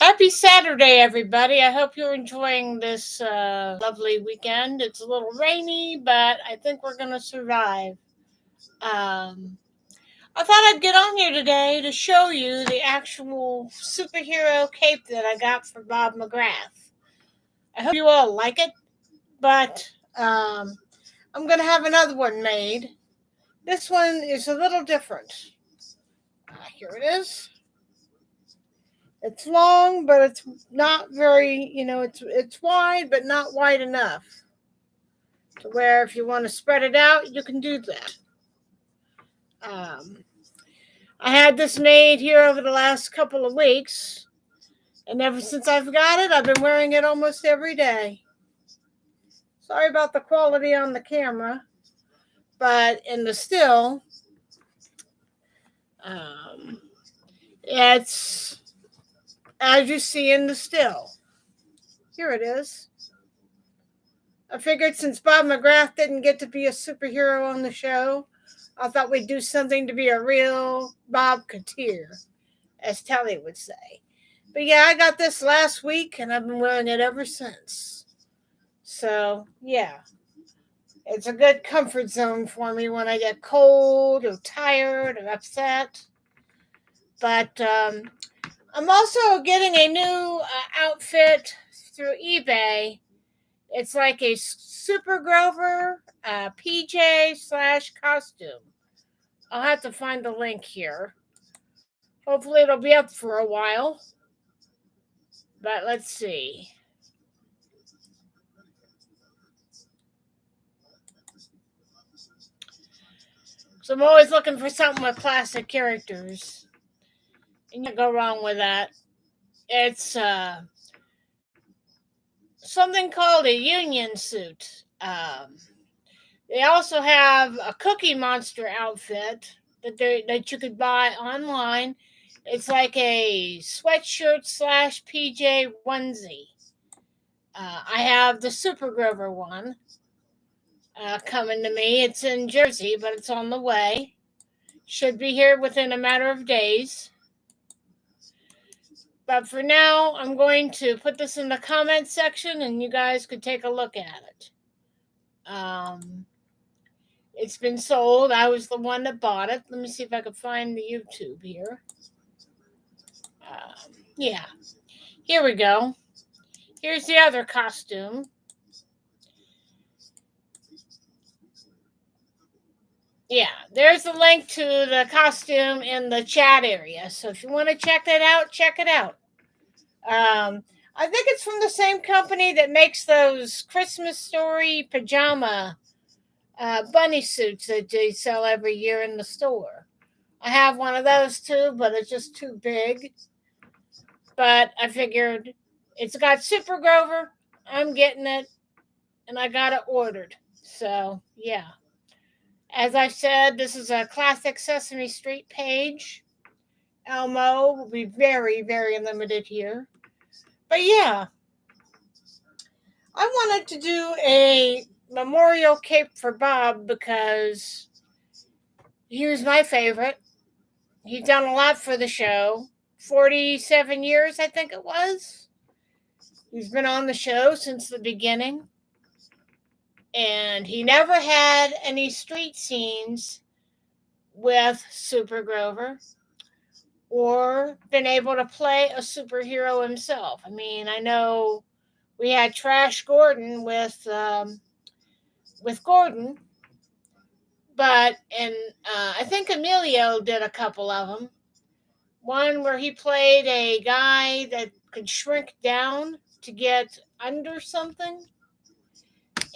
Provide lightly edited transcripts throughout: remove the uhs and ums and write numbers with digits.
Happy Saturday, everybody. I hope you're enjoying this lovely weekend. It's a little rainy, but I think we're going to survive. Um, I thought I'd get on here today to show you the actual superhero cape that I got for Bob McGrath. I hope you all like it, but I'm going to have another one made. This one is a little different. Here it is. It's long, but it's not very, it's wide, but not wide enough to where if you want to spread it out, you can do that. Um, I had this made here over the last couple of weeks, and ever since I've got it, I've been wearing it almost every day. Sorry about the quality on the camera, but in the still, um, it's as you see in the still. Here it is. I figured since Bob McGrath didn't get to be a superhero on the show, I thought we'd do something to be a real Bob Katir, as Telly would say. But yeah, I got this last week and I've been wearing it ever since. So yeah, it's a good comfort zone for me when I get cold or tired or upset. But I'm also getting a new outfit through eBay. It's like a Super Grover PJ/costume. I'll have to find the link here. Hopefully it'll be up for a while. But let's see. So I'm always looking for something with classic characters. And you can't go wrong with that. It's something called a union suit. They also have a Cookie Monster outfit that you could buy online. It's like a sweatshirt / PJ onesie. I have the Super Grover one coming to me. It's in Jersey, but it's on the way. Should be here within a matter of days. But for now, I'm going to put this in the comments section and you guys could take a look at it. It's been sold. I was the one that bought it. Let me see if I can find the YouTube here. Yeah. Here we go. Here's the other costume. Yeah, there's a link to the costume in the chat area. So if you want to check that out, check it out. I think it's from the same company that makes those Christmas Story pajama bunny suits that they sell every year in the store. I have one of those too, but it's just too big. But I figured it's got Super Grover. I'm getting it, and I got it ordered. So, yeah. As I said, this is a classic Sesame Street page. Elmo will be very, very limited here. But yeah, I wanted to do a memorial cape for Bob because he was my favorite. He's done a lot for the show. 47 years, I think it was. He's been on the show since the beginning. And he never had any street scenes with Super Grover or been able to play a superhero himself. I mean, I know we had Trash Gordon with Gordon, but I think Emilio did a couple of them. One where he played a guy that could shrink down to get under something.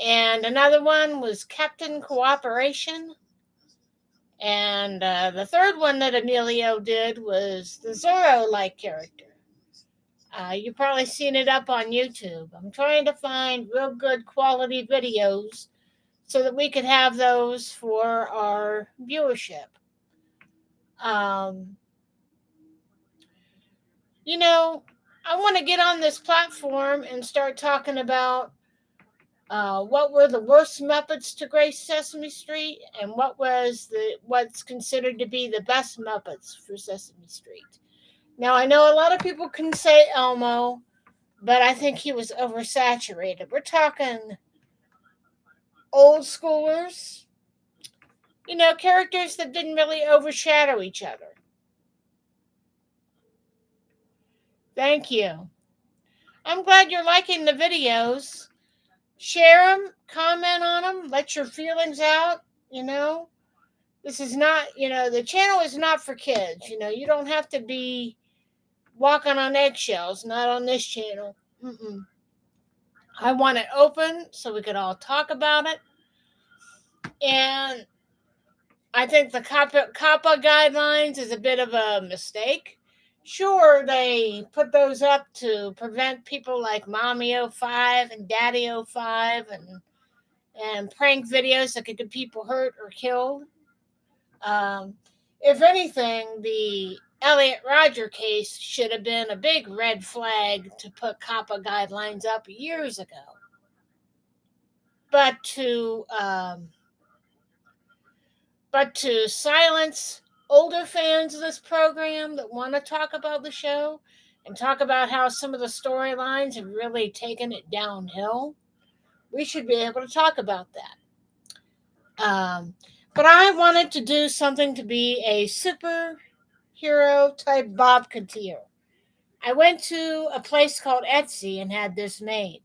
And another one was Captain Cooperation. And the third one that Emilio did was the Zorro-like character. You've probably seen it up on YouTube. I'm trying to find real good quality videos so that we could have those for our viewership. I want to get on this platform and start talking about What were the worst Muppets to grace Sesame Street, and what's considered to be the best Muppets for Sesame Street. Now, I know a lot of people can say Elmo, but I think he was oversaturated. We're talking old schoolers, characters that didn't really overshadow each other. Thank you. I'm glad you're liking the videos. Share them, comment on them, let your feelings out. This is not, the channel is not for kids. You don't have to be walking on eggshells, not on this channel. I want it open so we could all talk about it. And I think the COPPA guidelines is a bit of a mistake. Sure, they put those up to prevent people like Mommy 05 and Daddy 05 and prank videos that could get people hurt or killed. If anything, the Elliot Rodger case should have been a big red flag to put COPPA guidelines up years ago. But to silence older fans of this program that want to talk about the show and talk about how some of the storylines have really taken it downhill, we should be able to talk about that. But I wanted to do something to be a superhero type Bob Couture. I went to a place called Etsy and had this made.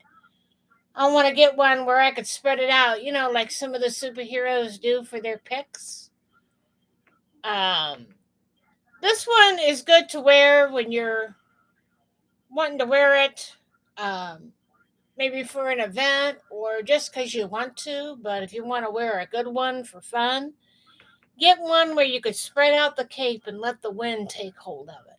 I want to get one where I could spread it out, like some of the superheroes do for their pics. This one is good to wear when you're wanting to wear it, maybe for an event or just because you want to. But if you want to wear a good one for fun, get one where you could spread out the cape and let the wind take hold of it.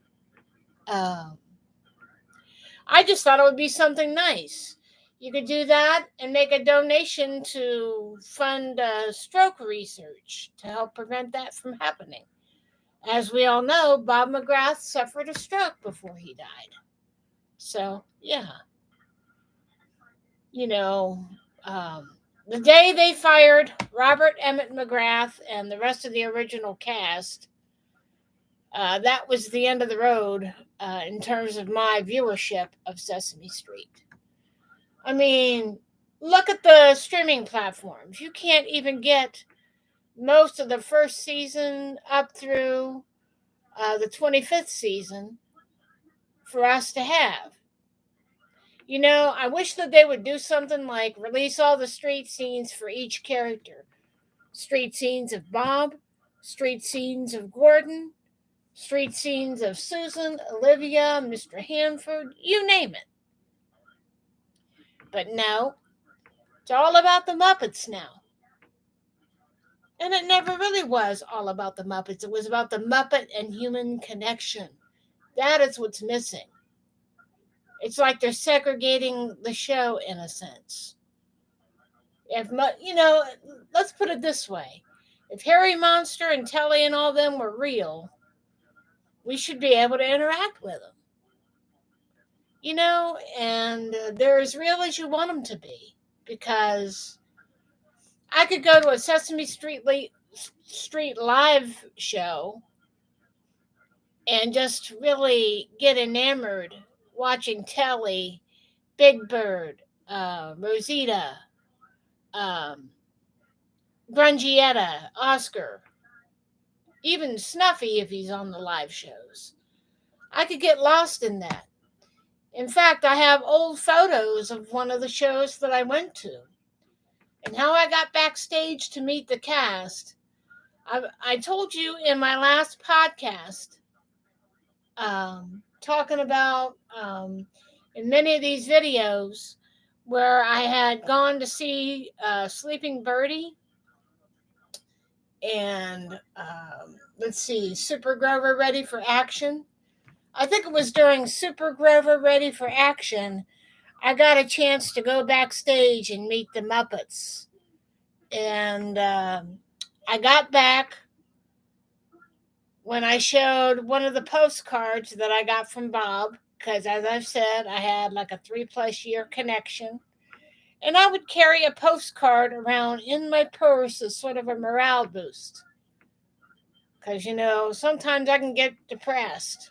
I just thought it would be something nice. You could do that and make a donation to fund stroke research to help prevent that from happening. As we all know, Bob McGrath suffered a stroke before he died. So, yeah. The day they fired Robert Emmett McGrath and the rest of the original cast, that was the end of the road in terms of my viewership of Sesame Street. I mean, look at the streaming platforms. You can't even get most of the first season up through the 25th season for us to have. I wish that they would do something like release all the street scenes for each character. Street scenes of Bob, street scenes of Gordon, street scenes of Susan, Olivia, Mr. Hanford, you name it. But no, it's all about the Muppets now. And it never really was all about the Muppets. It was about the Muppet and human connection. That is what's missing. It's like they're segregating the show in a sense. Let's put it this way. If Harry Monster and Telly and all them were real, we should be able to interact with them. And they're as real as you want them to be. Because I could go to a Sesame Street live show and just really get enamored watching Telly, Big Bird, Rosita, Grungietta, Oscar, even Snuffy if he's on the live shows. I could get lost in that. In fact, I have old photos of one of the shows that I went to and how I got backstage to meet the cast. I told you in my last podcast, talking about in many of these videos where I had gone to see Sleeping Birdie and Super Grover Ready for Action. I think it was during Super Grover Ready for Action I got a chance to go backstage and meet the Muppets. And I got back when I showed one of the postcards that I got from Bob, because as I've said, I had like a 3+ year connection. And I would carry a postcard around in my purse as sort of a morale boost. Because, sometimes I can get depressed.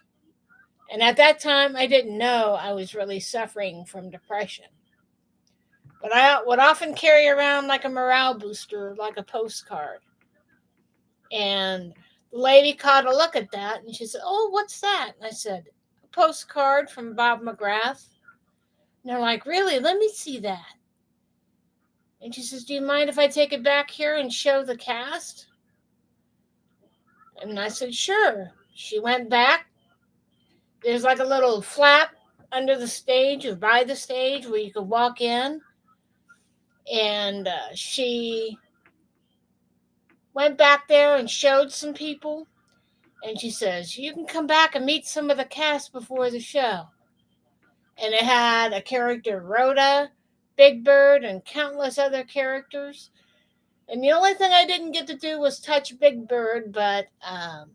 And at that time, I didn't know I was really suffering from depression. But I would often carry around like a morale booster, like a postcard. And the lady caught a look at that and she said, "Oh, what's that?" And I said, "A postcard from Bob McGrath." And they're like, "Really? Let me see that." And she says, "Do you mind if I take it back here and show the cast?" And I said, "Sure." She went back. There's like a little flap under the stage or by the stage where you could walk in. And she went back there and showed some people. And she says, "You can come back and meet some of the cast before the show." And it had a character, Rhoda, Big Bird, and countless other characters. And the only thing I didn't get to do was touch Big Bird, but I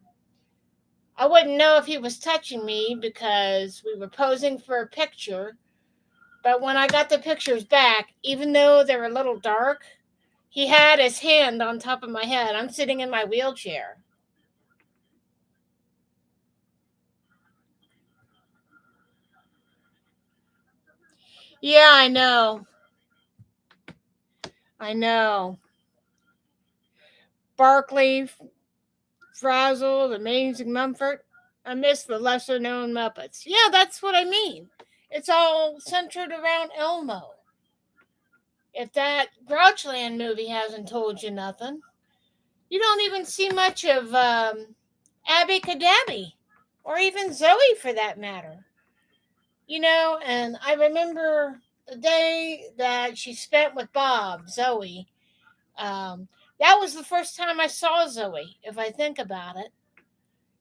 wouldn't know if he was touching me because we were posing for a picture. But when I got the pictures back, even though they were a little dark, he had his hand on top of my head. I'm sitting in my wheelchair. Yeah, I know. I know. Barkley, Frazzle, the Amazing Mumford. I miss the lesser known Muppets. Yeah, that's what I mean. It's all centered around Elmo. If that Grouchland movie hasn't told you nothing, you don't even see much of Abby Cadabby, or even Zoe for that matter. And I remember the day that she spent with Bob, Zoe. Um, that was the first time I saw Zoe, if I think about it.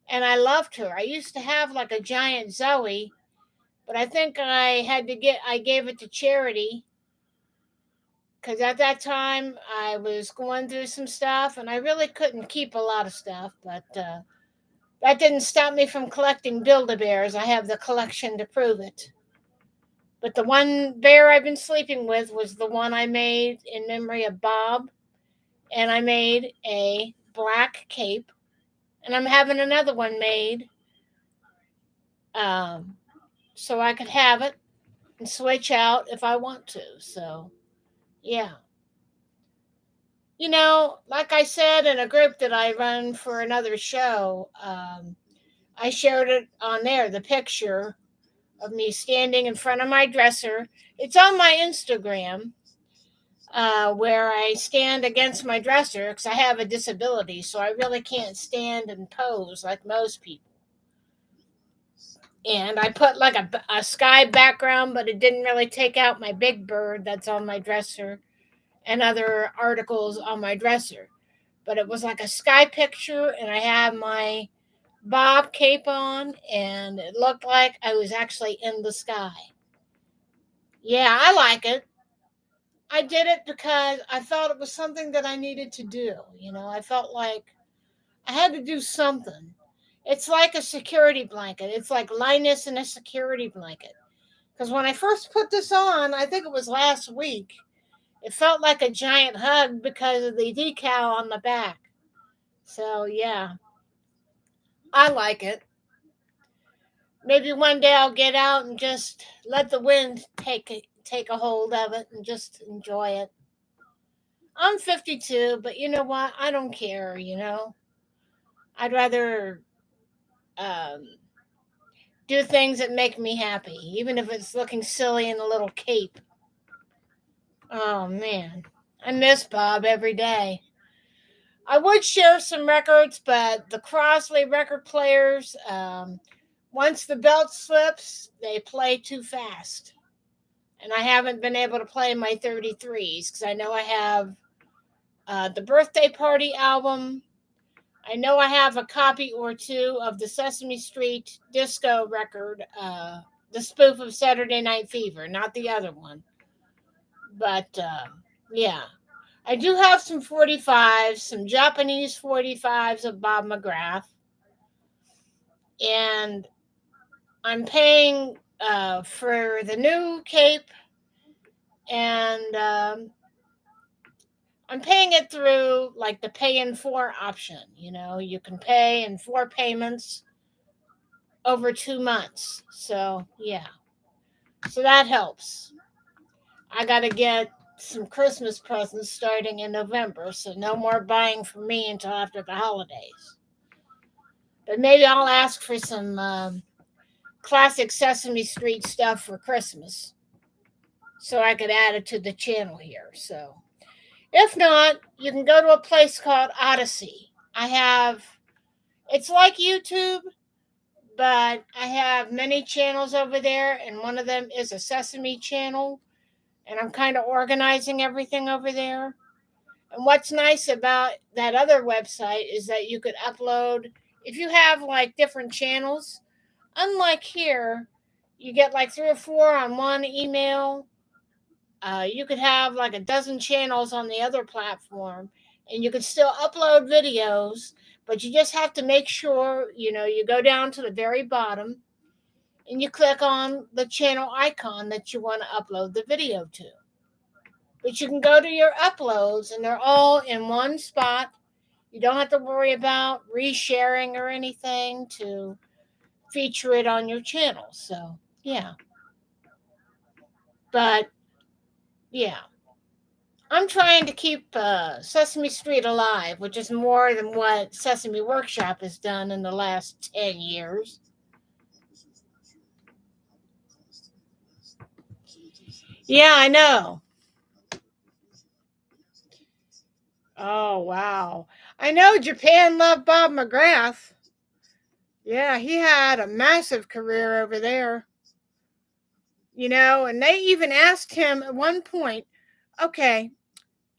And I loved her. I used to have like a giant Zoe, but I think I gave it to charity because at that time I was going through some stuff and I really couldn't keep a lot of stuff, but that didn't stop me from collecting Build-A-Bears. I have the collection to prove it. But the one bear I've been sleeping with was the one I made in memory of Bob, and I made a black cape, and I'm having another one made um, so I could have it and switch out if I want to. So, yeah. Like I said in a group that I run for another show, I shared it on there, the picture of me standing in front of my dresser. It's on my Instagram, where I stand against my dresser because I have a disability, so I really can't stand and pose like most people. And I put like a sky background, but it didn't really take out my big bird that's on my dresser and other articles on my dresser. But it was like a sky picture, and I had my Bob cape on, and it looked like I was actually in the sky. Yeah, I like it. I did it because I thought it was something that I needed to do. I felt like I had to do something. It's like a security blanket. It's like Linus in a security blanket. Because when I first put this on, I think it was last week, it felt like a giant hug because of the decal on the back. So, yeah, I like it. Maybe one day I'll get out and just let the wind take a hold of it and just enjoy it. I'm 52, but you know what? I don't care. I'd rather um, do things that make me happy, even if it's looking silly in a little cape. Oh man, I miss Bob every day. I would share some records, but the Crosley record players, once the belt slips, they play too fast. And I haven't been able to play my 33s because I know I have the Birthday Party album. I know I have a copy or two of the Sesame Street disco record, the spoof of Saturday Night Fever, not the other one. But yeah, I do have some 45s, some Japanese 45s of Bob McGrath. And I'm paying for the new cape And I'm paying it through like the pay in 4 option. You can pay in 4 payments over 2 months. So, yeah. So that helps. I got to get some Christmas presents starting in November, so no more buying for me until after the holidays. But maybe I'll ask for some classic Sesame Street stuff for Christmas so I could add it to the channel here. So, if not, you can go to a place called Odyssey. It's like YouTube, but I have many channels over there, and one of them is a Sesame channel, and I'm kind of organizing everything over there. And what's nice about that other website is that you could upload, if you have like different channels, unlike here, you get like 3 or 4 on one email. You could have like a dozen channels on the other platform, and you could still upload videos, but you just have to make sure, you go down to the very bottom and you click on the channel icon that you want to upload the video to. But you can go to your uploads and they're all in one spot. You don't have to worry about resharing or anything to feature it on your channel. So, yeah. But, yeah. I'm trying to keep Sesame Street alive, which is more than what Sesame Workshop has done in the last 10 years. Yeah, I know. Oh, wow. I know Japan loved Bob McGrath. Yeah, he had a massive career over there. And they even asked him at one point, okay,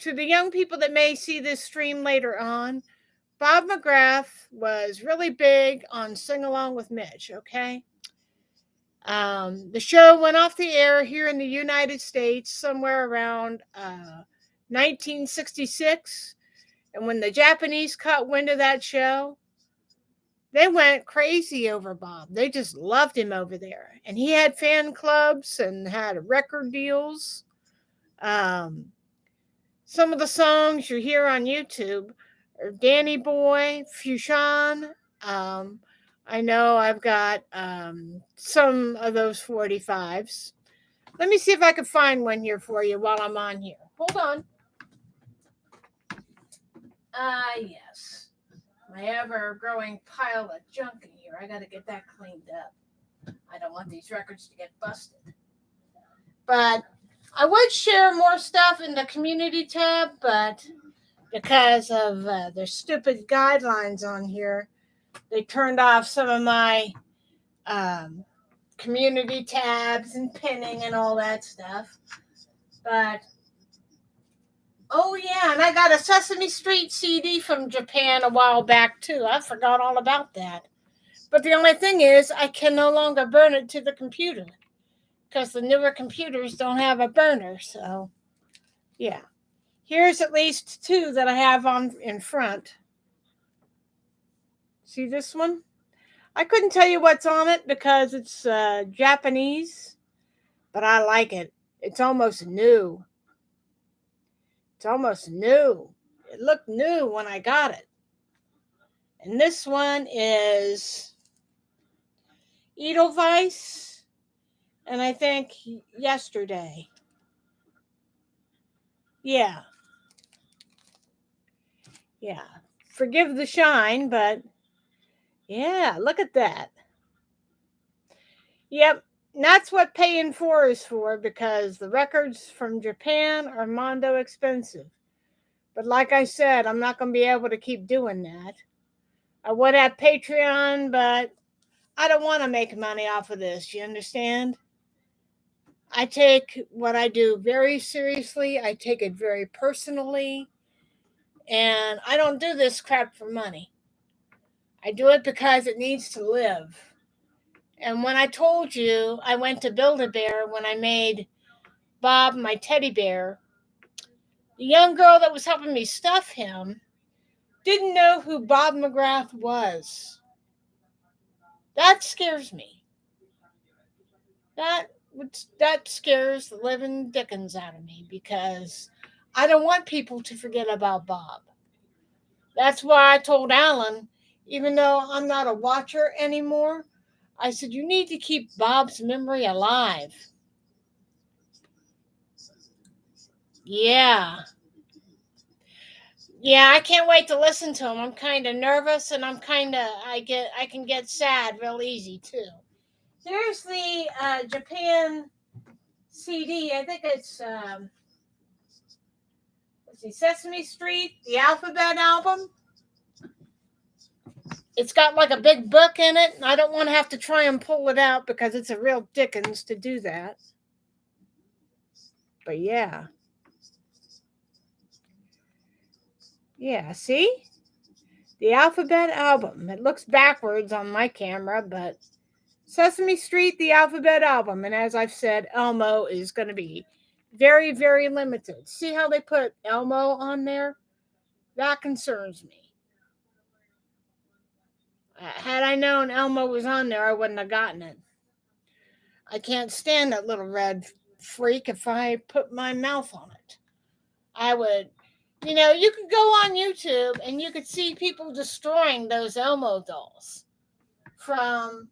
to the young people that may see this stream later on, Bob McGrath was really big on Sing Along with Mitch, okay? The show went off the air here in the United States somewhere around 1966. And when the Japanese caught wind of that show, they went crazy over Bob. They just loved him over there. And he had fan clubs and had record deals. Some of the songs you hear on YouTube are Danny Boy, Fusion. I know I've got some of those 45s. Let me see if I can find one here for you while I'm on here. Hold on. Yes. My ever-growing pile of junk in here. I got to get that cleaned up. I don't want these records to get busted. But I would share more stuff in the community tab, but because of their stupid guidelines on here, they turned off some of my community tabs and pinning and all that stuff. But, oh yeah, and I got a Sesame Street CD from Japan a while back too. I forgot all about that. But the only thing is, I can no longer burn it to the computer because the newer computers don't have a burner. So, yeah. Here's at least 2 that I have on in front. See this one? I couldn't tell you what's on it because it's Japanese, but I like it. It's almost new. It's almost new. It looked new when I got it. And this one is Edelweiss, and I think yesterday. Yeah. Yeah. Forgive the shine, but yeah, look at that. Yep. And that's what paying 4 is for, because the records from Japan are mondo expensive. But like I said, I'm not going to be able to keep doing that. I would have Patreon, but I don't want to make money off of this. You understand? I take what I do very seriously. I take it very personally. And I don't do this crap for money. I do it because it needs to live. And when I told you I went to Build-A-Bear when I made Bob my teddy bear, the young girl that was helping me stuff him didn't know who Bob McGrath was. That scares me. That that scares the living dickens out of me because I don't want people to forget about Bob. That's why I told Alan, even though I'm not a watcher anymore, I said, you need to keep Bob's memory alive. Yeah. Yeah, I can't wait to listen to him. I'm kind of nervous and I can get sad real easy too. Here's the Japan CD. I think it's let's see, Sesame Street, the Alphabet album. It's got like a big book in it, and I don't want to have to try and pull it out because it's a real dickens to do that. But yeah. Yeah, see? The Alphabet album. It looks backwards on my camera, but Sesame Street, the Alphabet album. And as I've said, Elmo is going to be very, very limited. See how they put Elmo on there? That concerns me. Had I known Elmo was on there, I wouldn't have gotten it. I can't stand that little red freak if I put my mouth on it. I would, you could go on YouTube and you could see people destroying those Elmo dolls. From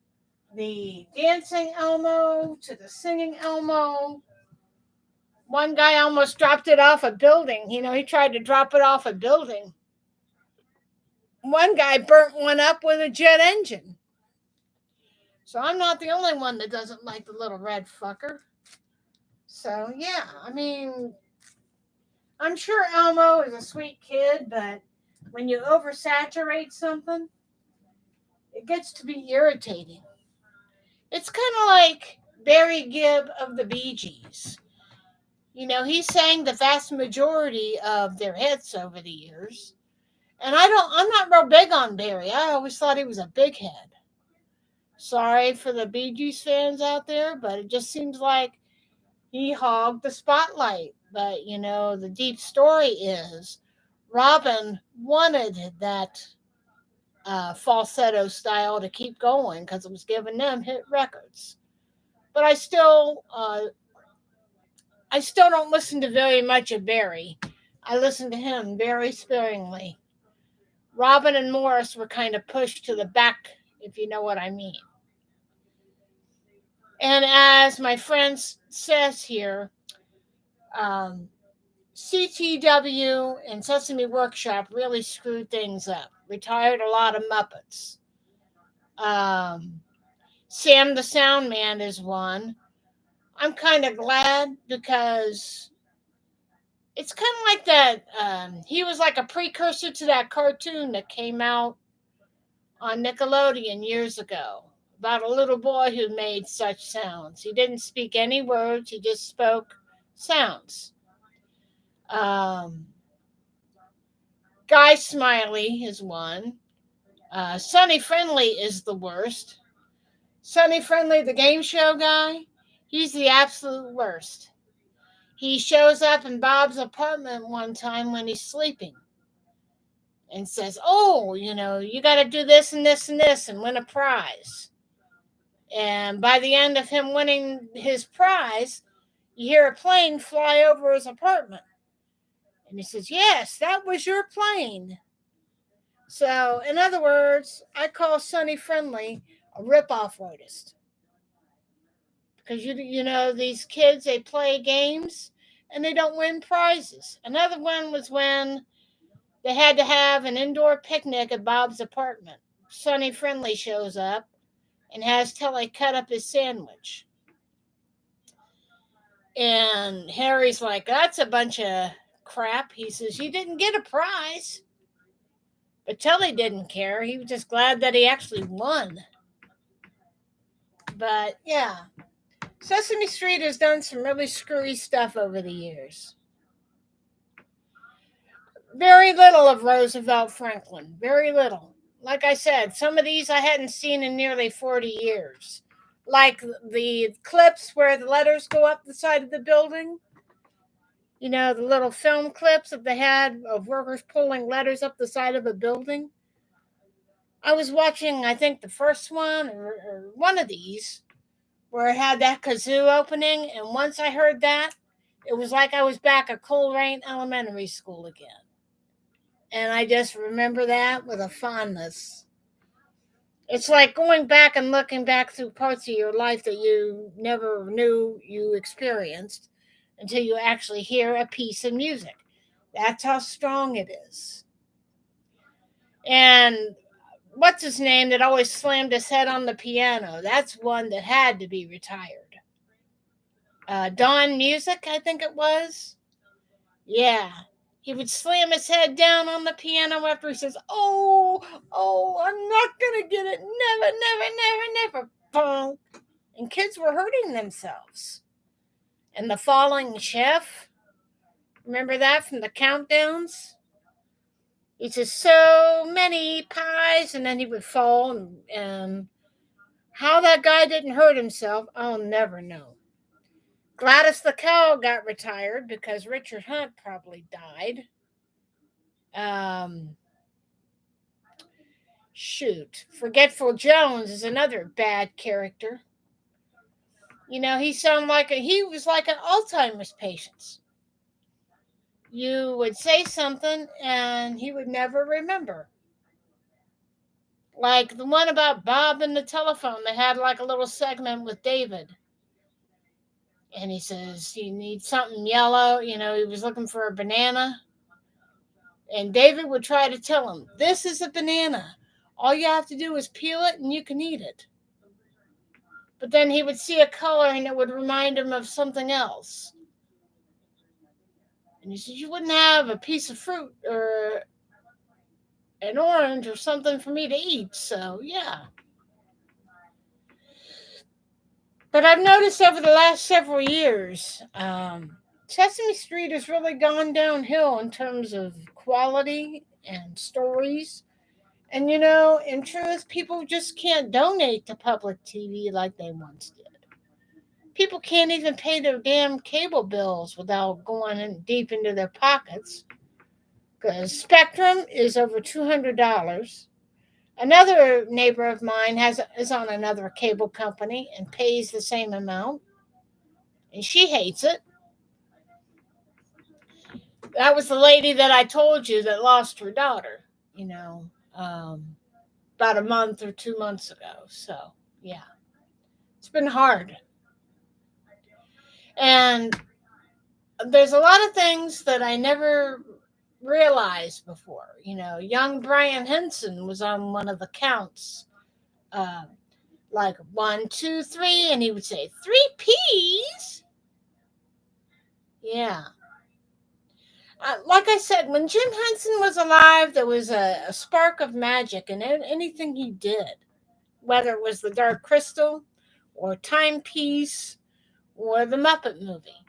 the dancing Elmo to the singing Elmo. One guy almost dropped it off a building. He tried to drop it off a building. One guy burnt one up with a jet engine. So I'm not the only one that doesn't like the little red fucker. So yeah, I'm sure Elmo is a sweet kid, but when you oversaturate something, it gets to be irritating. It's kind of like Barry Gibb of the Bee Gees. He sang the vast majority of their hits over the years. And I'm not real big on Barry. I always thought he was a big head. Sorry for the Bee Gees fans out there, but it just seems like he hogged the spotlight. But, the deep story is Robin wanted that falsetto style to keep going because it was giving them hit records. But I still don't listen to very much of Barry. I listen to him very sparingly. Robin and Morris were kind of pushed to the back, if you know what I mean. And as my friend says here, CTW and Sesame Workshop really screwed things up. Retired a lot of Muppets. Sam the Sound Man is one. I'm kind of glad because it's kind of like that. He was like a precursor to that cartoon that came out on Nickelodeon years ago about a little boy who made such sounds. He didn't speak any words, he just spoke sounds. Guy Smiley is one. Sonny Friendly is the worst. Sonny Friendly, the game show guy, he's the absolute worst. He shows up in Bob's apartment one time when he's sleeping and says, oh, you got to do this and this and this and win a prize. And by the end of him winning his prize, you hear a plane fly over his apartment. And he says, yes, that was your plane. So, in other words, I call Sonny Friendly a rip-off artist. Because, these kids, they play games and they don't win prizes. Another one was when they had to have an indoor picnic at Bob's apartment. Sonny Friendly shows up and has Telly cut up his sandwich. And Harry's like, that's a bunch of crap. He says, you didn't get a prize. But Telly didn't care. He was just glad that he actually won. But yeah, Sesame Street has done some really screwy stuff over the years. Very little of Roosevelt Franklin. Very little. Like I said, some of these I hadn't seen in nearly 40 years. Like the clips where the letters go up the side of the building. The little film clips that they had of workers pulling letters up the side of a building. I was watching, I think, the first one or one of these where it had that kazoo opening. And once I heard that, it was like I was back at Coleraine Elementary School again. And I just remember that with a fondness. It's like going back and looking back through parts of your life that you never knew you experienced until you actually hear a piece of music. That's how strong it is. And what's his name that always slammed his head on the piano? That's one that had to be retired. Don Music, I think it was. Yeah. He would slam his head down on the piano after he says, "Oh, I'm not going to get it. Never, never, never, never." Bonk. And kids were hurting themselves. And the falling chef, remember that from the countdowns? He says, "So many pies," and then he would fall. And how that guy didn't hurt himself, I'll never know. Gladys the cow got retired because Richard Hunt probably died. Forgetful Jones is another bad character. He he was like an Alzheimer's patient. You would say something and he would never remember. Like the one about Bob and the telephone, they had like a little segment with David. And he says he needs something yellow. He was looking for a banana. And David would try to tell him, "This is a banana. All you have to do is peel it and you can eat it." But then he would see a color and it would remind him of something else. And he said, "You wouldn't have a piece of fruit or an orange or something for me to eat." So, yeah. But I've noticed over the last several years, Sesame Street has really gone downhill in terms of quality and stories. And, in truth, people just can't donate to public TV like they once did. People can't even pay their damn cable bills without going in deep into their pockets. Because Spectrum is over $200. Another neighbor of mine is on another cable company and pays the same amount. And she hates it. That was the lady that I told you that lost her daughter, about a month or 2 months ago. So, yeah, it's been hard. And there's a lot of things that I never realized before. Young Brian Henson was on one of the counts, like 1, 2, 3, and he would say 3 P's. Yeah. Like I said, when Jim Henson was alive, there was a spark of magic in anything he did, whether it was the Dark Crystal or Timepiece or the Muppet movie.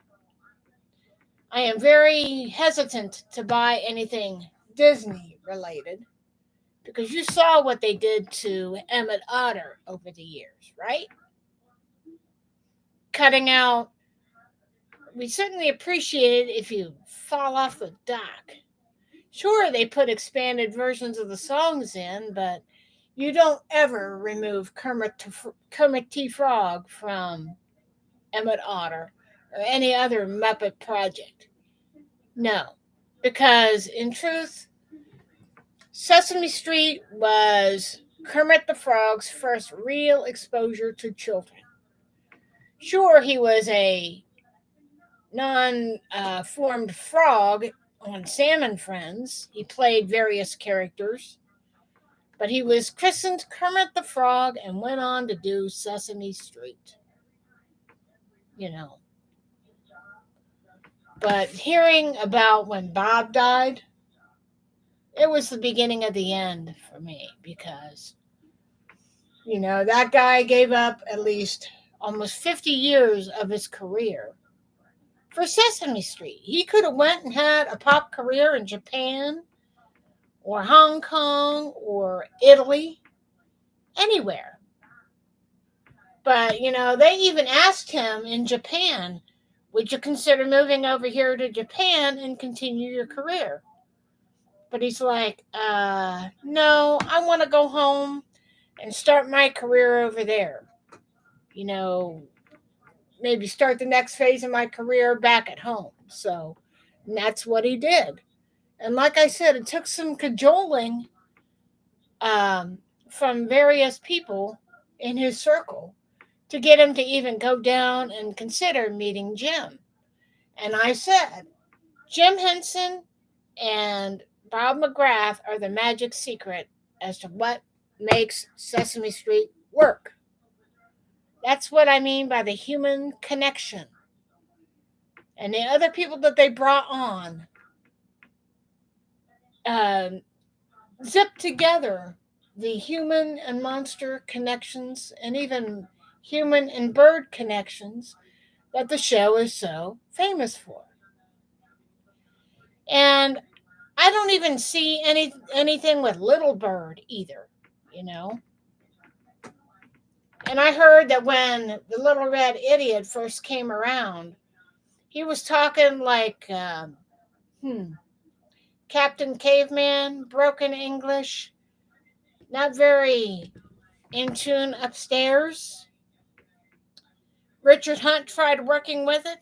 I am very hesitant to buy anything Disney related because you saw what they did to Emmett Otter over the years, right? Cutting out. We certainly appreciate it if you fall off the dock. Sure, they put expanded versions of the songs in, but you don't ever remove Kermit T. Frog from Emmett Otter or any other Muppet project. No, because in truth, Sesame Street was Kermit the Frog's first real exposure to children. Sure, he was a non-formed frog on Sam and Friends. He played various characters, but he was christened Kermit the Frog and went on to do Sesame Street. But hearing about when Bob died, it was the beginning of the end for me because, that guy gave up at least almost 50 years of his career for Sesame Street. He could have went and had a pop career in Japan or Hong Kong or Italy, anywhere. But, they even asked him in Japan, "Would you consider moving over here to Japan and continue your career?" But he's like, "No, I want to go home and start my career over there. maybe start the next phase of my career back at home. So that's what he did. And like I said, it took some cajoling from various people in his circle to get him to even go down and consider meeting Jim. And I said, Jim Henson and Bob McGrath are the magic secret as to what makes Sesame Street work. That's what I mean by the human connection. And the other people that they brought on zipped together the human and monster connections and even human and bird connections that the show is so famous for. And I don't even see anything with Little Bird either, you know. And I heard that when the Little Red Idiot first came around, he was talking like Captain Caveman, broken English, not very in tune upstairs. Richard Hunt tried working with it.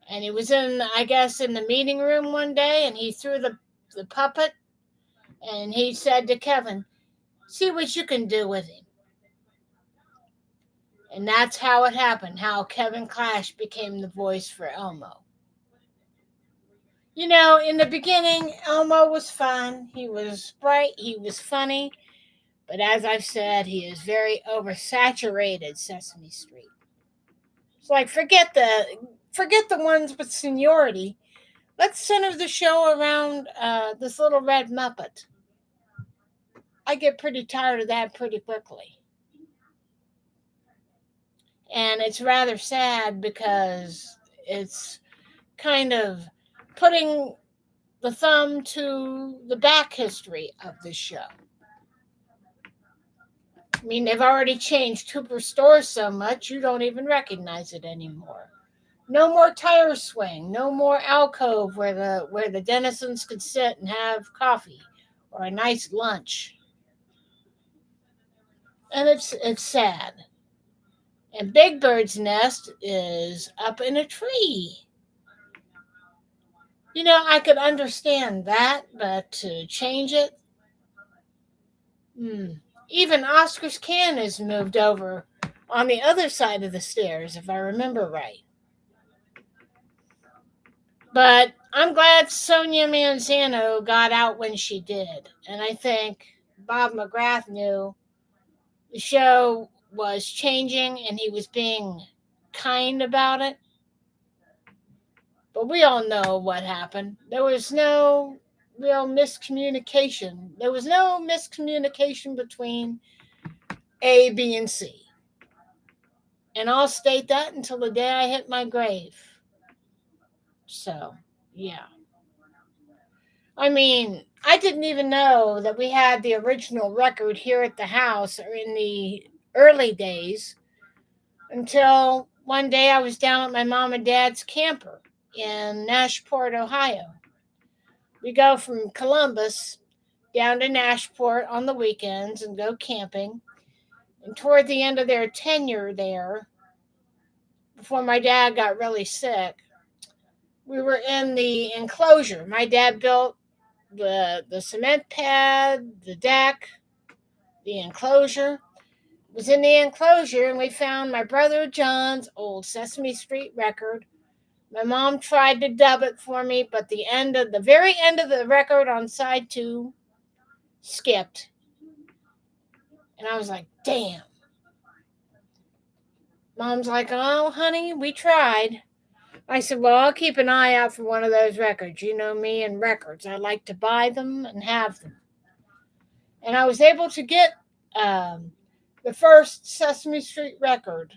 And he was in the meeting room one day, and he threw the puppet, and he said to Kevin, see what you can do with him. And that's how it happened, how Kevin Clash became the voice for Elmo. You know, in the beginning, Elmo was fun. He was bright. He was funny. But as I've said, he is very oversaturated Sesame Street. It's like, forget the ones with seniority. Let's center the show around this little red Muppet. I get pretty tired of that pretty quickly. And it's rather sad because it's kind of putting the thumb to the back history of this show. I mean, they've already changed Hooper Stores so much you don't even recognize it anymore. No more tire swing, no more alcove where the denizens could sit and have coffee or a nice lunch. And it's sad. And Big Bird's nest is up in a tree. You know, I could understand that, but to change it, even Oscar's can is moved over on the other side of the stairs, if I remember right. But I'm glad Sonia Manzano got out when she did. And I think Bob McGrath knew the show was changing and he was being kind about it. But we all know what happened. There was no real miscommunication. There was no miscommunication between A, B, and C. And I'll state that until the day I hit my grave. So, yeah. I mean, I didn't even know that we had the original record here at the house or in the early days until one day I was down at my mom and dad's camper in Nashport, Ohio. We go from Columbus down to Nashport on the weekends and go camping. And toward the end of their tenure there, before my dad got really sick, we were in the enclosure. My dad built the cement pad, the deck, the enclosure. It was in the enclosure, and we found my brother John's old Sesame Street record. My mom tried to dub it for me, but the very end of the record on side 2 skipped. And I was like, damn. Mom's like, oh, honey, we tried. I said, well, I'll keep an eye out for one of those records. You know me and records. I like to buy them and have them. And I was able to get the first Sesame Street record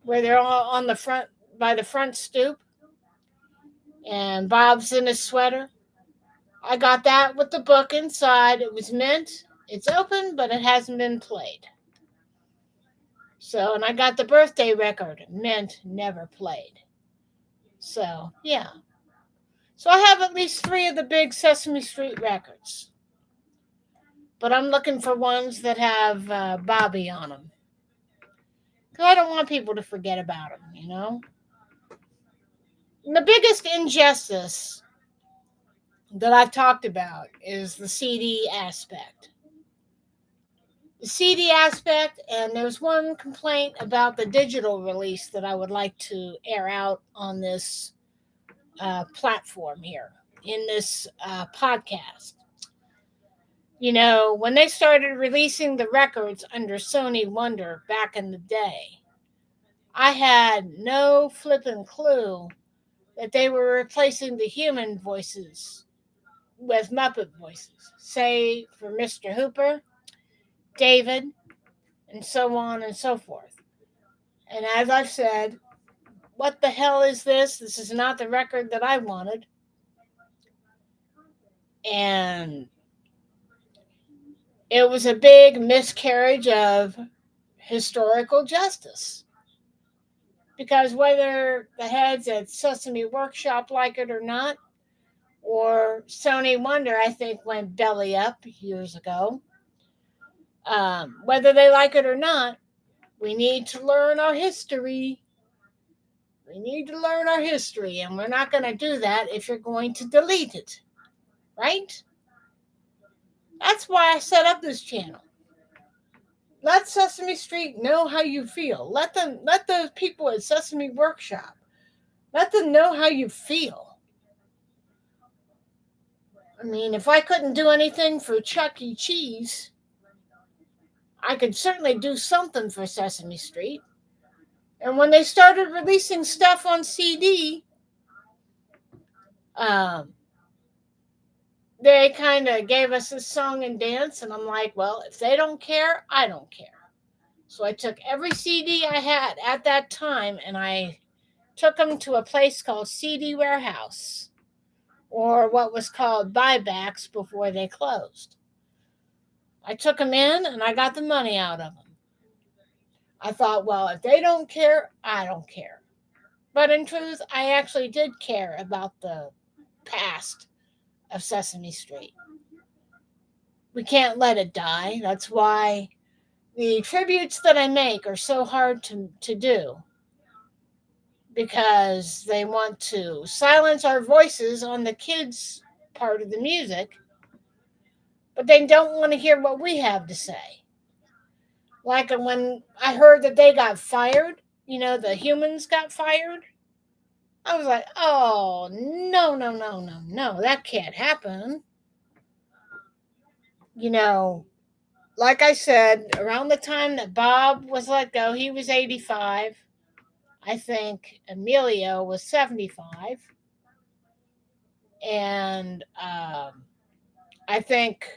where they're all on the front, by the front stoop. And Bob's in his sweater. I got that with the book inside. It was mint. It's open, but it hasn't been played. So, and I got the birthday record. Mint, never played. So, yeah. So I have at least 3 of the big Sesame Street records. But I'm looking for ones that have Bobby on them. because I don't want people to forget about them, you know? And the biggest injustice that I've talked about is the CD aspect. The CD aspect, and there's one complaint about the digital release that I would like to air out on this platform here in this podcast. You know, when they started releasing the records under Sony Wonder back in the day, I had no flippin' clue that they were replacing the human voices with Muppet voices. Say for Mr. Hooper, David, and so on and so forth. And as I've said, what the hell is this? This is not the record that I wanted. And it was a big miscarriage of historical justice. Because whether the heads at Sesame Workshop like it or not, or Sony Wonder, I think, went belly up years ago, whether they like it or not, we need to learn our history. We need to learn our history, and we're not going to do that if you're going to delete it, right? That's why I set up this channel. Let Sesame Street know how you feel. Let the people at Sesame Workshop, let them know how you feel. I mean, if I couldn't do anything for Chuck E. Cheese, I could certainly do something for Sesame Street. And when they started releasing stuff on CD, they kind of gave us a song and dance, and I'm like, well, if they don't care, I don't care. So I took every CD I had at that time, and I took them to a place called CD Warehouse, or what was called buybacks before they closed. I took them in, and I got the money out of them. I thought, well, if they don't care, I don't care. But in truth, I actually did care about the past of Sesame Street. We can't let it die. That's why the tributes that I make are so hard to do, because they want to silence our voices on the kids' part of the music, but they don't want to hear what we have to say. Like when I heard that they got fired, you know, the humans got fired, I was like, oh, no, no, no, no, no, that can't happen. You know, like I said, around the time that Bob was let go, he was 85. I think Emilio was 75. And I think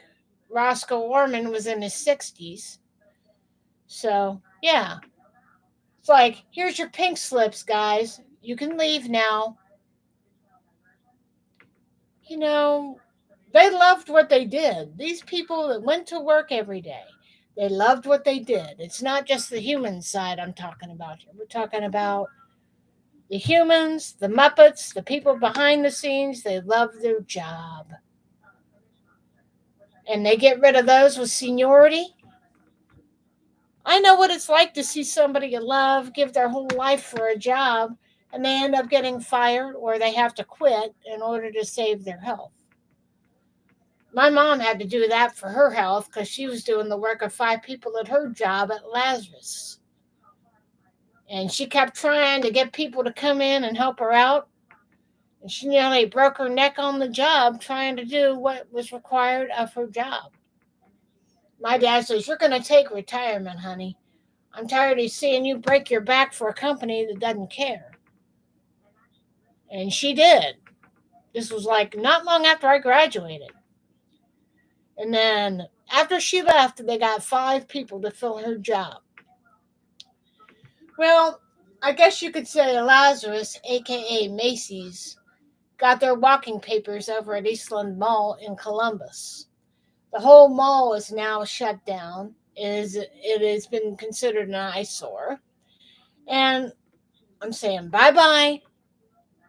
Roscoe Orman was in his 60s. So, yeah. It's like, here's your pink slips, guys. You can leave now. You know, they loved what they did. These people that went to work every day, they loved what they did. It's not just the human side I'm talking about here. We're talking about the humans, the Muppets, the people behind the scenes. They love their job. And they get rid of those with seniority. I know what it's like to see somebody you love give their whole life for a job, and they end up getting fired or they have to quit in order to save their health. My mom had to do that for her health because she was doing the work of 5 people at her job at Lazarus. And she kept trying to get people to come in and help her out. And she nearly broke her neck on the job trying to do what was required of her job. My dad says, you're going to take retirement, honey. I'm tired of seeing you break your back for a company that doesn't care. And she did. This was like not long after I graduated. And then after she left, they got 5 people to fill her job. Well, I guess you could say Lazarus, a.k.a. Macy's, got their walking papers over at Eastland Mall in Columbus. The whole mall is now shut down. It has been considered an eyesore. And I'm saying bye-bye.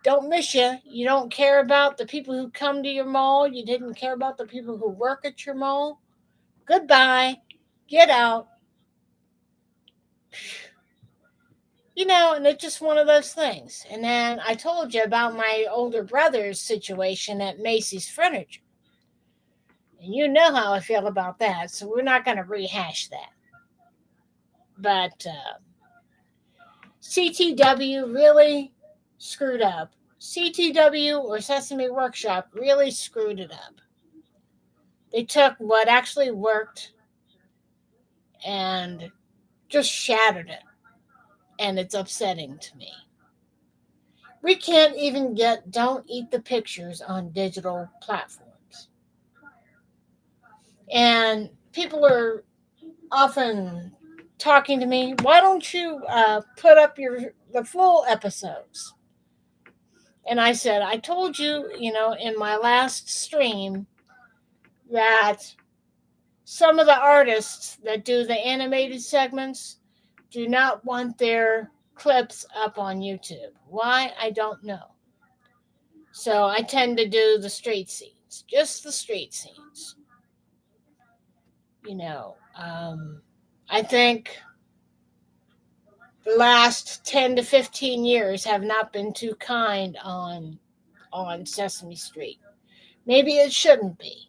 Don't miss you. You don't care about the people who come to your mall. You didn't care about the people who work at your mall. Goodbye. Get out. And it's just one of those things. And then I told you about my older brother's situation at Macy's Furniture. And you know how I feel about that, so we're not going to rehash that. But CTW really screwed up. CTW or Sesame Workshop really screwed it up. They took what actually worked and just shattered it. And it's upsetting to me. We can't even get Don't Eat the Pictures on digital platforms. And people are often talking to me, why don't you put up the full episodes? And I said, I told you, in my last stream that some of the artists that do the animated segments do not want their clips up on YouTube. Why? I don't know. So I tend to do the street scenes, just the street scenes. I think the last 10 to 15 years have not been too kind on Sesame Street. Maybe it shouldn't be.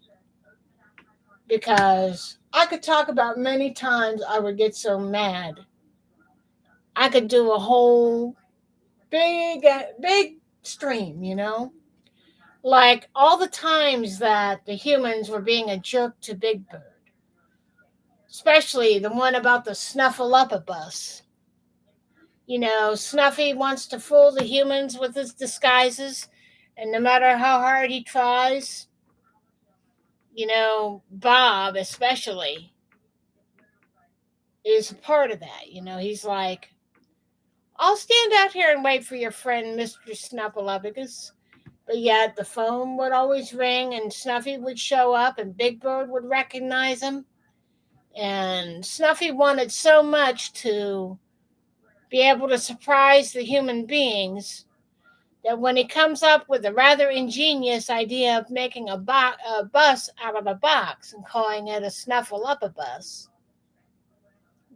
Because I could talk about many times I would get so mad. I could do a whole big stream, like all the times that the humans were being a jerk to Big Bird. Especially the one about the Snuffleupagus. Snuffy wants to fool the humans with his disguises, and no matter how hard he tries, Bob especially is a part of that. He's like, I'll stand out here and wait for your friend, Mr. Snuffleupagus. But yet the phone would always ring and Snuffy would show up and Big Bird would recognize him. And Snuffy wanted so much to be able to surprise the human beings that when he comes up with a rather ingenious idea of making a bus out of a box and calling it a Snuffleupagus,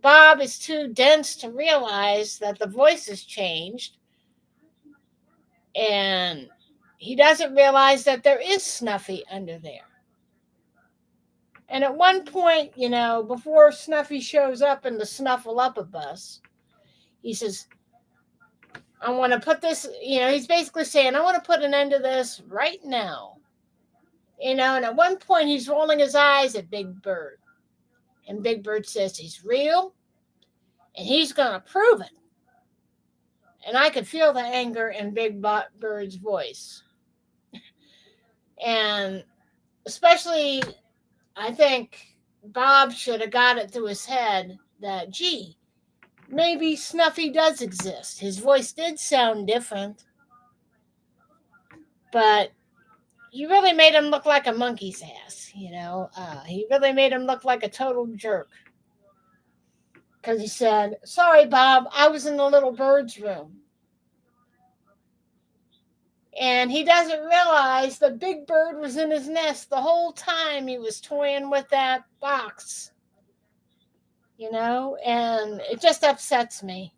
Bob is too dense to realize that the voice has changed, and he doesn't realize that there is Snuffy under there. And at one point, before Snuffy shows up in the Snuffleupagus, he says, I want to put this, he's basically saying, I want to put an end to this right now. And at one point he's rolling his eyes at Big Bird. And Big Bird says he's real and he's going to prove it. And I could feel the anger in Big Bird's voice. And especially, I think Bob should have got it through his head that, gee, maybe Snuffy does exist. His voice did sound different. But you really made him look like a monkey's ass, He really made him look like a total jerk. Because he said, sorry, Bob, I was in the little bird's room. And he doesn't realize the Big Bird was in his nest the whole time he was toying with that box. And it just upsets me.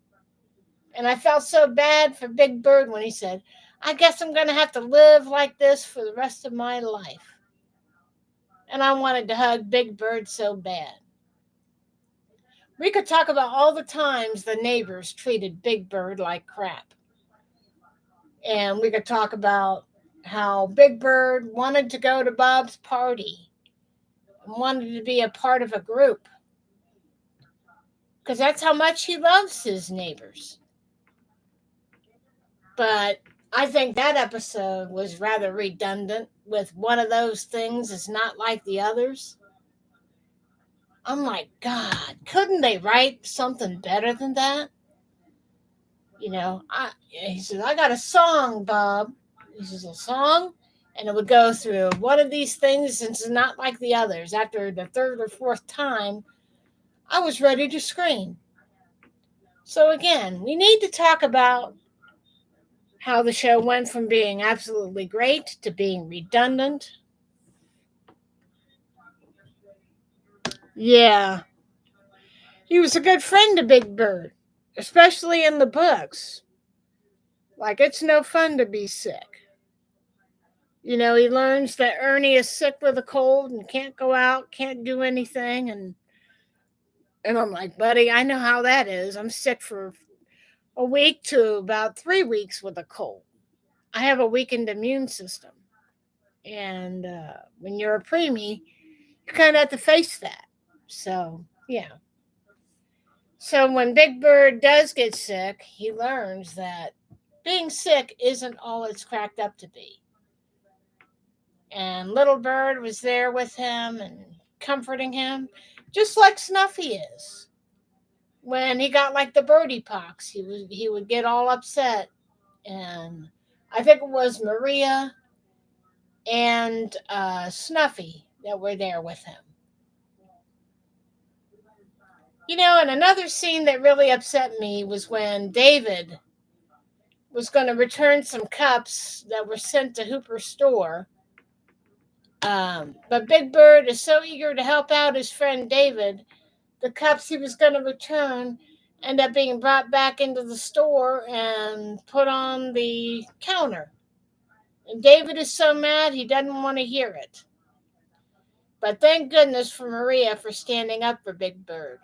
And I felt so bad for Big Bird when he said, I guess I'm going to have to live like this for the rest of my life. And I wanted to hug Big Bird so bad. We could talk about all the times the neighbors treated Big Bird like crap. And we could talk about how Big Bird wanted to go to Bob's party and wanted to be a part of a group. Because that's how much he loves his neighbors. But I think that episode was rather redundant with one of those things is not like the others. I'm like, God, couldn't they write something better than that? He says, I got a song, Bob. He says, a song? And it would go through one of these things since it's not like the others. After the third or fourth time, I was ready to scream. So again, we need to talk about how the show went from being absolutely great to being redundant. Yeah. He was a good friend to Big Bird. especially in the books. Like, it's no fun to be sick. You know, he learns that Ernie is sick with a cold and can't go out, can't do anything. And I'm like, buddy, I know how that is. I'm sick for a week to about 3 weeks with a cold. I have a weakened immune system. And when you're a preemie, you kind of have to face that. So, yeah. So when Big Bird does get sick, he learns that being sick isn't all it's cracked up to be. And Little Bird was there with him and comforting him, just like Snuffy is. When he got like the birdie pox, he would get all upset, and I think it was Maria and Snuffy that were there with him. You know, and another scene that really upset me was when David was going to return some cups that were sent to Hooper's store. But Big Bird is so eager to help out his friend David, the cups he was going to return end up being brought back into the store and put on the counter. And David is so mad he doesn't want to hear it. But thank goodness for Maria for standing up for Big Bird.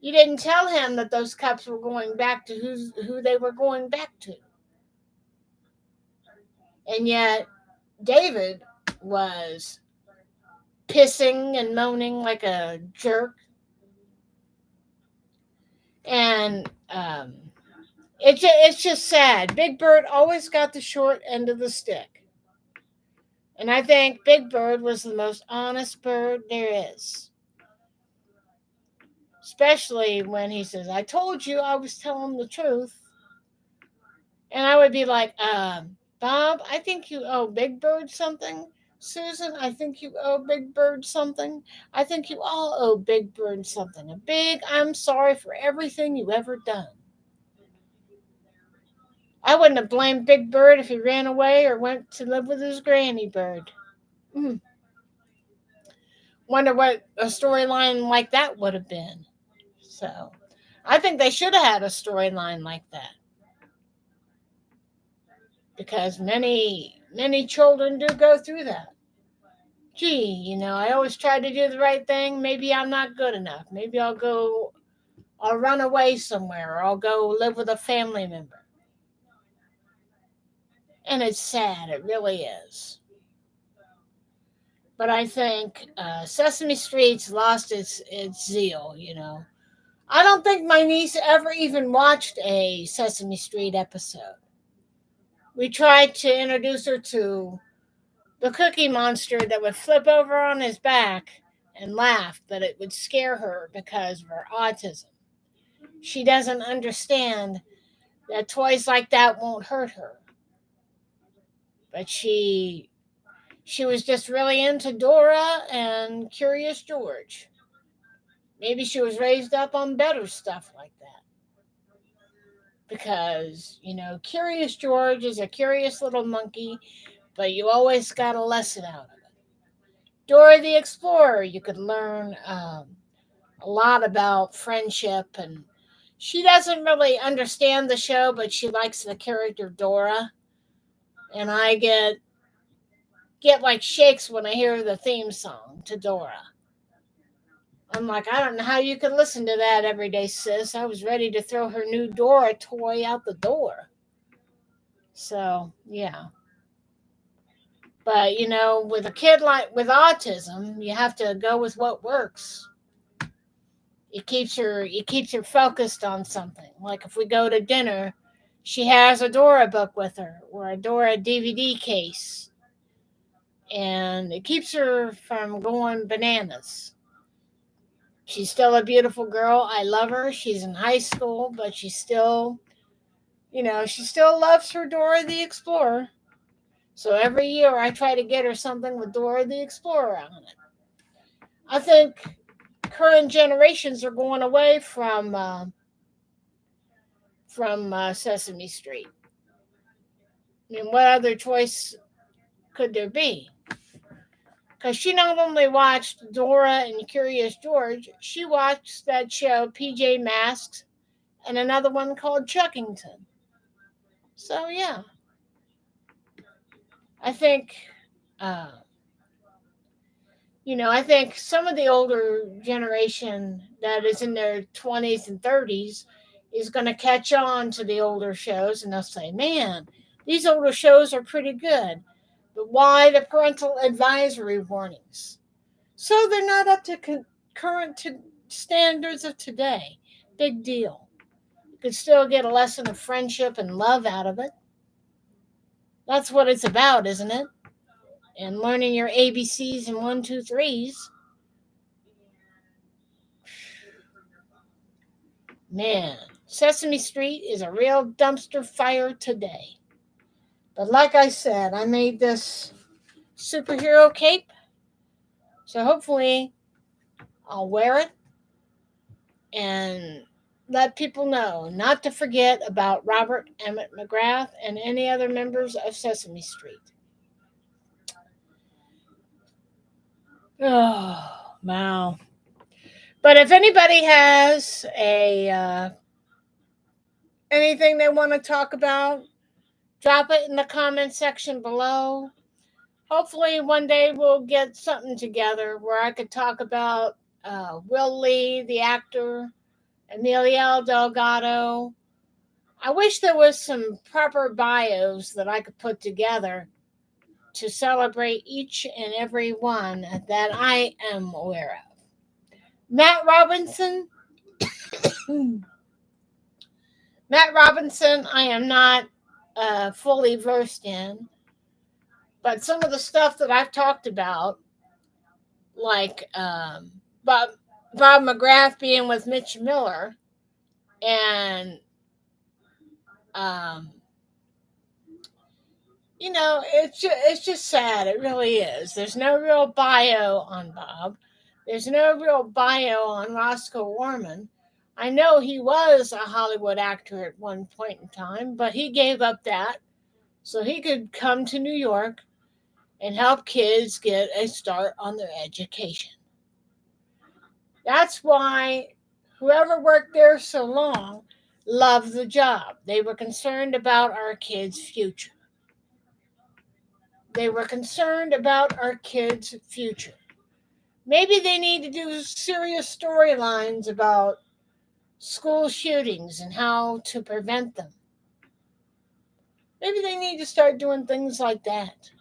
You didn't tell him that those cups were going back to who they were going back to. And yet, David was pissing and moaning like a jerk. And it's just sad. Big Bird always got the short end of the stick. And I think Big Bird was the most honest bird there is. Especially when he says, I told you I was telling the truth. And I would be like, Bob, I think you owe Big Bird something. Susan, I think you owe Big Bird something. I think you all owe Big Bird something. A big I'm sorry for everything you ever done. I wouldn't have blamed Big Bird if he ran away or went to live with his granny bird. Wonder what a storyline like that would have been. So, I think they should have had a storyline like that. Because many children do go through that. Gee, I always try to do the right thing. Maybe I'm not good enough. Maybe I'll run away somewhere, or I'll go live with a family member. And it's sad, it really is. But I think Sesame Street's lost its zeal, I don't think my niece ever even watched a Sesame Street episode. We tried to introduce her to the Cookie Monster that would flip over on his back and laugh, but it would scare her because of her autism. She doesn't understand that toys like that won't hurt her. But she was just really into Dora and Curious George. Maybe she was raised up on better stuff like that. Because, Curious George is a curious little monkey, but you always got a lesson out of it. Dora the Explorer, you could learn a lot about friendship, and she doesn't really understand the show, but she likes the character Dora. And I get like shakes when I hear the theme song to Dora. I'm like, I don't know how you could listen to that every day, sis. I was ready to throw her new Dora toy out the door. So, yeah. But, with a kid with autism, you have to go with what works. It keeps her focused on something. Like if we go to dinner, she has a Dora book with her or a Dora DVD case. And it keeps her from going bananas. She's still a beautiful girl. I love her. She's in high school, but she still loves her Dora the Explorer. So every year I try to get her something with Dora the Explorer on it. I think current generations are going away from Sesame Street. I mean, what other choice could there be? Because she not only watched Dora and Curious George, she watched that show PJ Masks and another one called Chuckington. So yeah, I think, uh, I think some of the older generation that is in their 20s and 30s is going to catch on to the older shows, and they'll say, man, these older shows are pretty good. But why the parental advisory warnings? So they're not up to current standards of today. Big deal. You could still get a lesson of friendship and love out of it. That's what it's about, isn't it? And learning your ABCs and 1, 2, 3s. Man, Sesame Street is a real dumpster fire today. But like I said, I made this superhero cape. So hopefully I'll wear it and let people know not to forget about Robert Emmett McGrath and any other members of Sesame Street. Oh, wow. But if anybody has anything they want to talk about, drop it in the comment section below. Hopefully one day we'll get something together where I could talk about Will Lee, the actor, Emilio Delgado. I wish there was some proper bios that I could put together to celebrate each and every one that I am aware of. Matt Robinson. Matt Robinson, I am not fully versed in, but some of the stuff that I've talked about, like Bob McGrath being with Mitch Miller, and it's just sad. It really is. There's no real bio on Bob. There's no real bio on Roscoe Warman. I know he was a Hollywood actor at one point in time, but he gave up that so he could come to New York and help kids get a start on their education. That's why whoever worked there so long loved the job. They were concerned about our kids' future. They were concerned about our kids' future. Maybe they need to do serious storylines about school shootings and how to prevent them. Maybe they need to start doing things like that.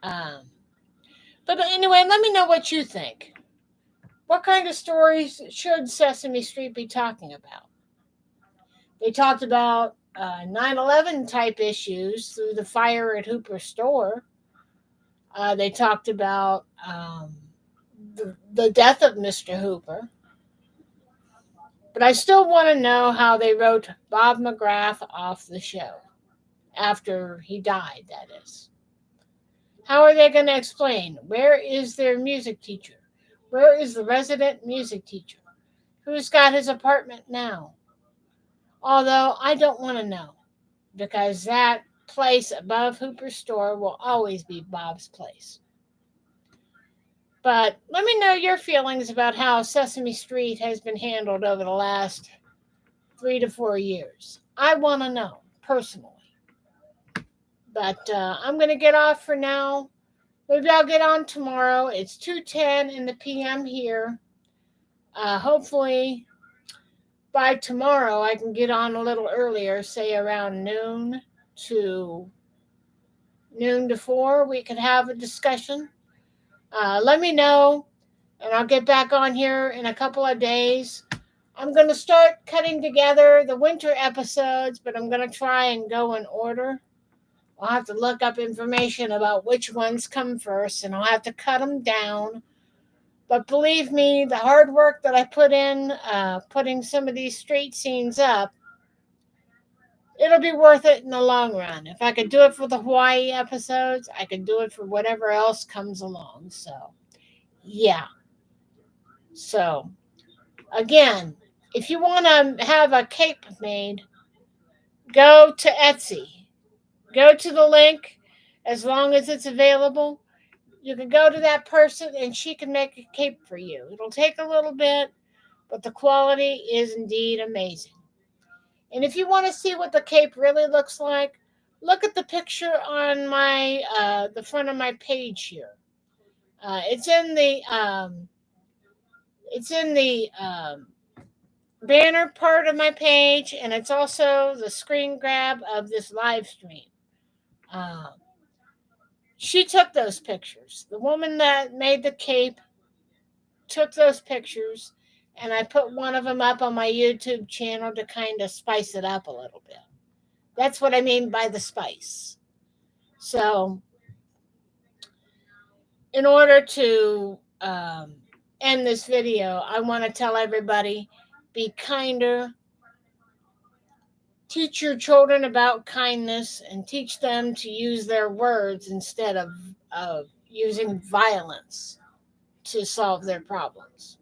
But anyway, let me know what you think. What kind of stories should Sesame Street be talking about? They talked about 9/11 type issues through the fire at Hooper Store. They talked about the death of Mr. Hooper. But I still want to know how they wrote Bob McGrath off the show after he died, that is. How are they going to explain? Where is their music teacher? Where is the resident music teacher? Who's got his apartment now? Although I don't want to know, because that place above Hooper's Store will always be Bob's place. But let me know your feelings about how Sesame Street has been handled over the last 3 to 4 years. I want to know, personally. But I'm going to get off for now. Maybe I'll get on tomorrow. It's 2:10 in the p.m. here. Hopefully, by tomorrow, I can get on a little earlier, say around noon to 4. We could have a discussion. Let me know, and I'll get back on here in a couple of days. I'm going to start cutting together the winter episodes, but I'm going to try and go in order. I'll have to look up information about which ones come first, and I'll have to cut them down. But believe me, the hard work that I put in putting some of these street scenes up, it'll be worth it in the long run. If I could do it for the Hawaii episodes, I could do it for whatever else comes along. So, yeah. So, again, if you want to have a cape made, go to Etsy. Go to the link as long as it's available. You can go to that person and she can make a cape for you. It'll take a little bit, but the quality is indeed amazing. And if you want to see what the cape really looks like, look at the picture on my the front of my page here. It's in the banner part of my page, and it's also the screen grab of this live stream. Uh, she took those pictures. The woman that made the cape took those pictures, and I put one of them up on my YouTube channel to kind of spice it up a little bit. That's what I mean by the spice. So, in order to end this video, I want to tell everybody, be kinder. Teach your children about kindness and teach them to use their words instead of using violence to solve their problems.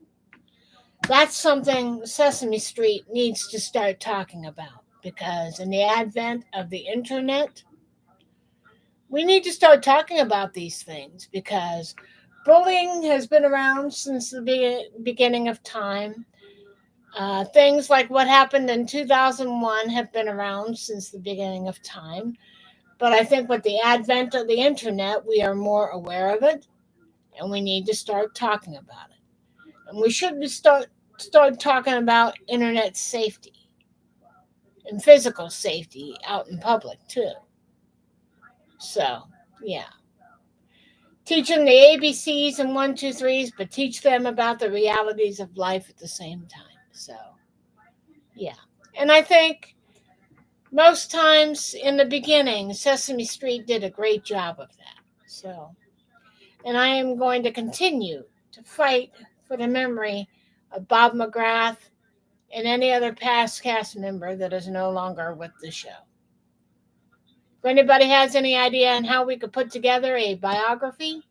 That's something Sesame Street needs to start talking about, because in the advent of the internet, we need to start talking about these things, because bullying has been around since the beginning of time. Things like what happened in 2001 have been around since the beginning of time. But I think with the advent of the internet, we are more aware of it, and we need to start talking about it. And we should start talking about internet safety and physical safety out in public too. So, yeah. Teach them the ABCs and 1, 2, 3s, but teach them about the realities of life at the same time. So, yeah. And I think most times in the beginning, Sesame Street did a great job of that. So, and I am going to continue to fight for the memory of Bob McGrath and any other past cast member that is no longer with the show. If anybody has any idea on how we could put together a biography,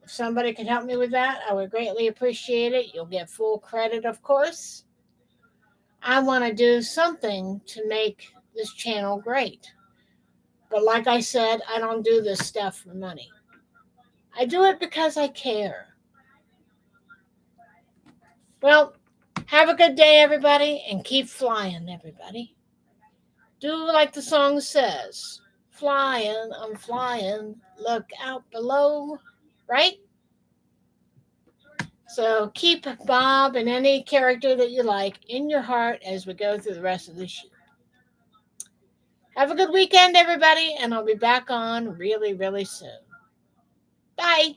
if somebody can help me with that, I would greatly appreciate it. You'll get full credit, of course. I want to do something to make this channel great. But like I said, I don't do this stuff for money. I do it because I care. Well, have a good day, everybody, and keep flying, everybody. Do like the song says. Flying, I'm flying, look out below, right? So keep Bob and any character that you like in your heart as we go through the rest of the show. Have a good weekend, everybody, and I'll be back on really, really soon. Bye.